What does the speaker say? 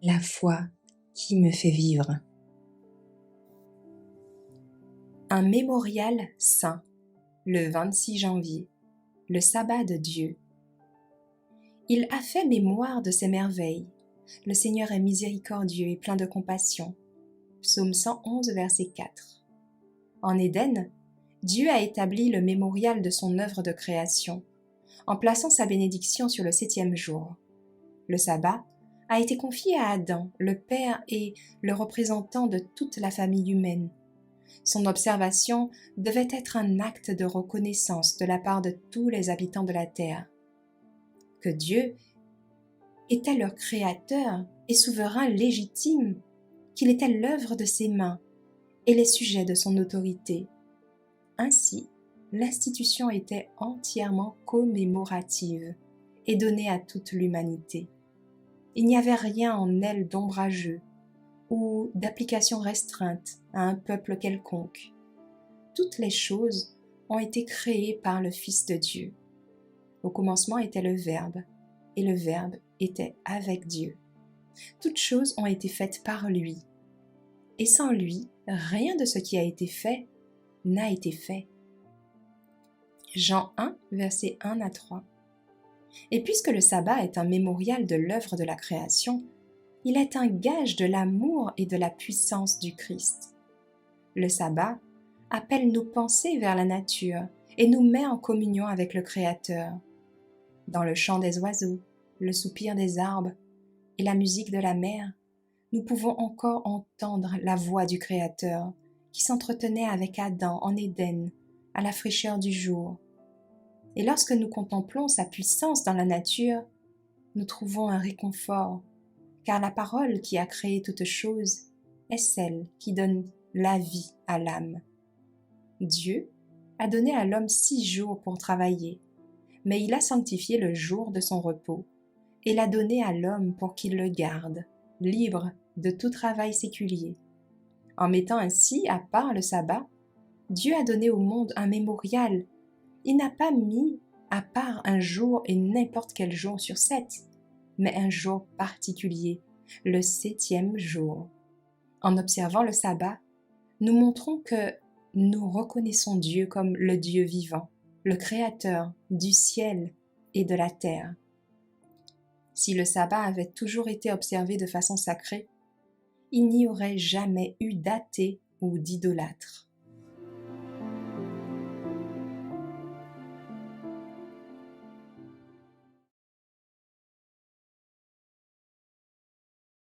La foi qui me fait vivre. Un mémorial saint, le 26 janvier, le sabbat de Dieu. Il a fait mémoire de ses merveilles. Le Seigneur est miséricordieux et plein de compassion. Psaume 111, verset 4. En Éden, Dieu a établi le mémorial de son œuvre de création, en plaçant sa bénédiction sur le 7e jour. Le sabbat a été confié à Adam, le père et le représentant de toute la famille humaine. Son observation devait être un acte de reconnaissance de la part de tous les habitants de la terre. Que Dieu était leur créateur et souverain légitime, qu'il était l'œuvre de ses mains et les sujets de son autorité. Ainsi, l'institution était entièrement commémorative et donnée à toute l'humanité. Il n'y avait rien en elle d'ombrageux ou d'application restreinte à un peuple quelconque. Toutes les choses ont été créées par le Fils de Dieu. Au commencement était le Verbe, et le Verbe était avec Dieu. Toutes choses ont été faites par lui, et sans lui, rien de ce qui a été fait n'a été fait. Jean 1, versets 1 à 3. Et puisque le sabbat est un mémorial de l'œuvre de la création, il est un gage de l'amour et de la puissance du Christ. Le sabbat appelle nos pensées vers la nature et nous met en communion avec le Créateur. Dans le chant des oiseaux, le soupir des arbres et la musique de la mer, nous pouvons encore entendre la voix du Créateur qui s'entretenait avec Adam en Éden à la fraîcheur du jour. Et lorsque nous contemplons sa puissance dans la nature, nous trouvons un réconfort, car la parole qui a créé toutes choses est celle qui donne la vie à l'âme. Dieu a donné à l'homme 6 jours pour travailler, mais il a sanctifié le jour de son repos et l'a donné à l'homme pour qu'il le garde, libre de tout travail séculier. En mettant ainsi à part le sabbat, Dieu a donné au monde un mémorial. Il n'a pas mis à part un jour et n'importe quel jour sur 7, mais un jour particulier, le 7e jour. En observant le sabbat, nous montrons que nous reconnaissons Dieu comme le Dieu vivant, le Créateur du ciel et de la terre. Si le sabbat avait toujours été observé de façon sacrée, il n'y aurait jamais eu d'athée ou d'idolâtre.